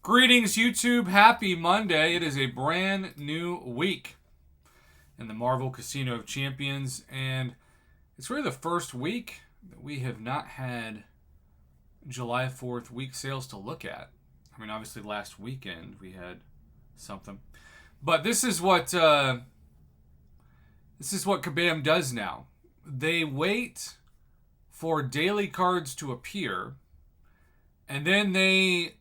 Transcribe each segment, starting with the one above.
Greetings, YouTube. Happy Monday. It is a brand new week in the Marvel Casino of Champions, and it's really the first week that we have not had July 4th week sales to look at. I mean, obviously last weekend we had something. But this is what Kabam does now. They wait for daily cards to appear, and then they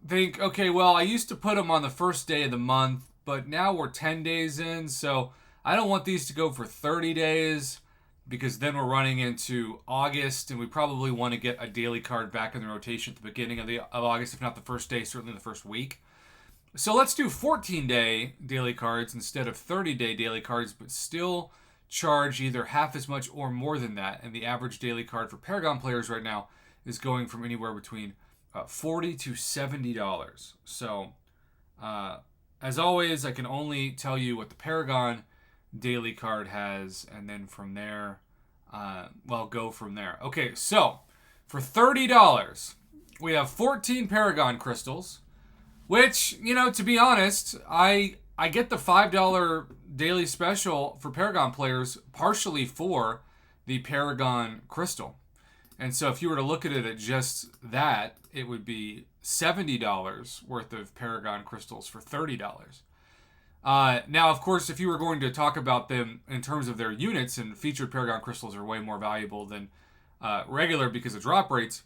think, okay, well, I used to put them on the first day of the month, but now we're 10 days in, so I don't want these to go for 30 days because then we're running into August, and we probably want to get a daily card back in the rotation at the beginning of August, if not the first day, certainly the first week. So let's do 14-day daily cards instead of 30-day daily cards, but still charge either half as much or more than that. And the average daily card for Paragon players right now is going from anywhere between $40 to $70. So, as always, I can only tell you what the Paragon daily card has, and then from there, go from there. Okay, so for $30, we have 14 Paragon crystals, which, to be honest, I get the $5 daily special for Paragon players partially for the Paragon crystal. And so if you were to look at it at just that, it would be $70 worth of Paragon crystals for $30. Now, of course, if you were going to talk about them in terms of their units, and featured Paragon crystals are way more valuable than regular because of drop rates.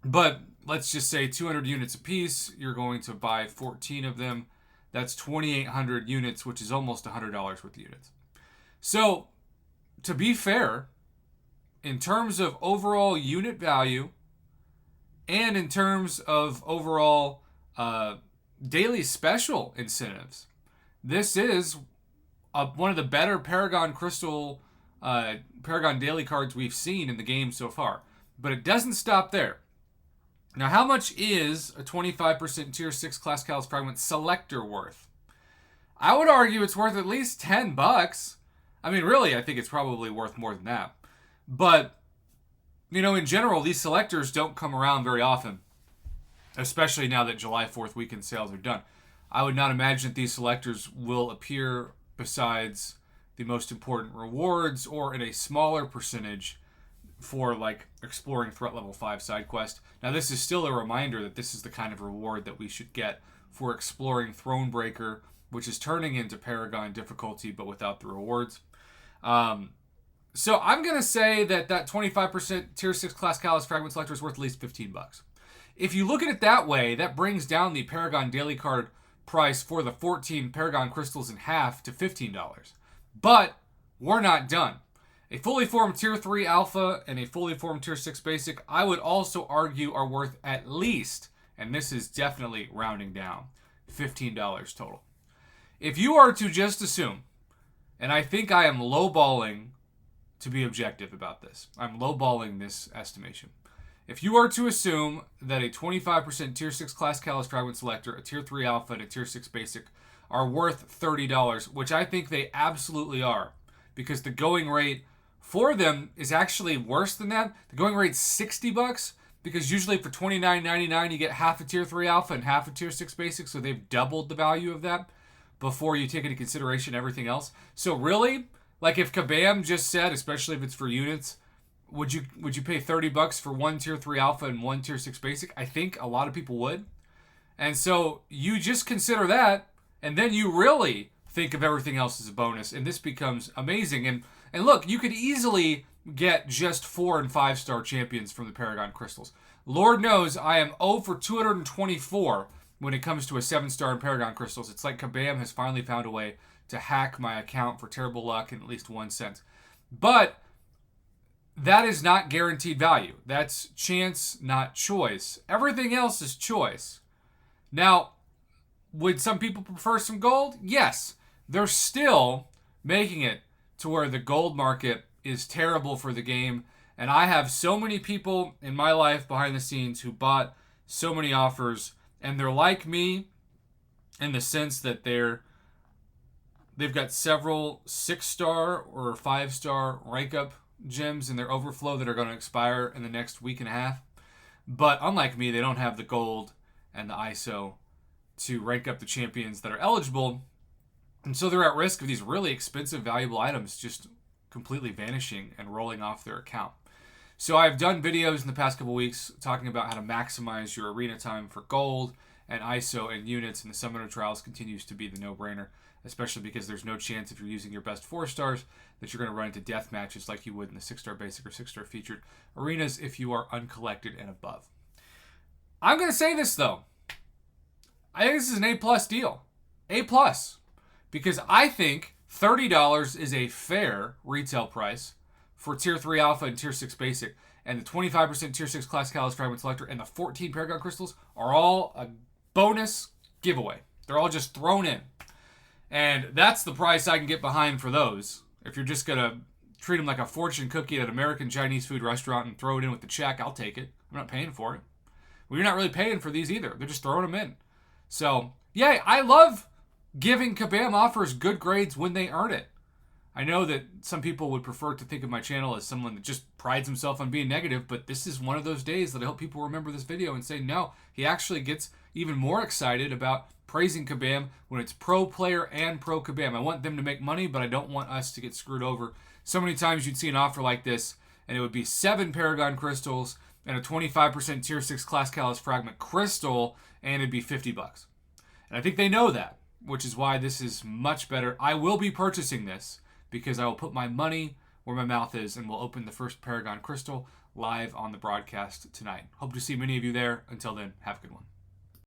But let's just say 200 units a piece, you're going to buy 14 of them. That's 2,800 units, which is almost $100 worth of units. So, to be fair, in terms of overall unit value and in terms of overall daily special incentives, this is one of the better Paragon daily cards we've seen in the game so far. But it doesn't stop there. Now, how much is a 25% Tier 6 Class Callus Fragment Selector worth? I would argue it's worth at least $10. I mean, really, I think it's probably worth more than that. But, in general, these selectors don't come around very often, especially now that July 4th weekend sales are done. I would not imagine that these selectors will appear besides the most important rewards or in a smaller percentage for, like, exploring threat level 5 side quest. Now, this is still a reminder that this is the kind of reward that we should get for exploring Thronebreaker, which is turning into Paragon difficulty, but without the rewards. So I'm going to say that 25% Tier 6 Class Callus Fragment Selector is worth at least $15. If you look at it that way, that brings down the Paragon daily card price for the 14 Paragon crystals in half to $15. But we're not done. A fully formed Tier 3 Alpha and a fully formed Tier 6 Basic, I would also argue, are worth at least, and this is definitely rounding down, $15 total. If you are to just assume, and I think I am lowballing to be objective about this, I'm lowballing this estimation. If you are to assume that a 25% Tier 6 Class Callus Fragment Selector, a Tier 3 Alpha, and a Tier 6 Basic are worth $30, which I think they absolutely are, because the going rate for them is actually worse than that. The going rate's $60, because usually for $29.99 you get half a Tier 3 Alpha and half a Tier 6 Basic, so they've doubled the value of that before you take into consideration everything else. So really, like if Kabam just said, especially if it's for units, would you pay $30 for one Tier 3 Alpha and one Tier 6 Basic? I think a lot of people would. And so you just consider that, and then you really think of everything else as a bonus, and this becomes amazing. And look, you could easily get just 4 and 5 star champions from the Paragon crystals. Lord knows I am 0 for 224 when it comes to a 7-star in Paragon crystals. It's like Kabam has finally found a way to hack my account for terrible luck in at least 1 cent. But that is not guaranteed value. That's chance, not choice. Everything else is choice. Now, would some people prefer some gold? Yes. They're still making it to where the gold market is terrible for the game. And I have so many people in my life behind the scenes who bought so many offers, and they're like me in the sense that they've got several 6-star or 5-star rank up gems in their overflow that are going to expire in the next week and a half. But unlike me, they don't have the gold and the ISO to rank up the champions that are eligible. And so they're at risk of these really expensive, valuable items just completely vanishing and rolling off their account. So I've done videos in the past couple weeks talking about how to maximize your arena time for gold and ISO and units, and the Summoner Trials continues to be the no-brainer, especially because there's no chance if you're using your best 4-stars that you're going to run into death matches like you would in the 6-star basic or 6-star featured arenas if you are uncollected and above. I'm going to say this, though. I think this is an A+ deal. A+. Because I think $30 is a fair retail price for Tier 3 Alpha and Tier 6 Basic. And the 25% Tier 6 Class Catalyst Fragment Selector and the 14 Paragon Crystals are all a bonus giveaway. They're all just thrown in. And that's the price I can get behind for those. If you're just going to treat them like a fortune cookie at an American Chinese food restaurant and throw it in with the check, I'll take it. I'm not paying for it. Well, you're not really paying for these either. They're just throwing them in. So, yeah, I love giving Kabam offers good grades when they earn it. I know that some people would prefer to think of my channel as someone that just prides himself on being negative, but this is one of those days that I hope people remember this video and say, no, he actually gets even more excited about praising Kabam when it's pro player and pro Kabam. I want them to make money, but I don't want us to get screwed over. So many times you'd see an offer like this, and it would be 7 Paragon Crystals and a 25% Tier 6 Class Catalyst Fragment Crystal, and it'd be $50. And I think they know that, which is why this is much better. I will be purchasing this because I will put my money where my mouth is and will open the first Paragon Crystal live on the broadcast tonight. Hope to see many of you there. Until then, have a good one.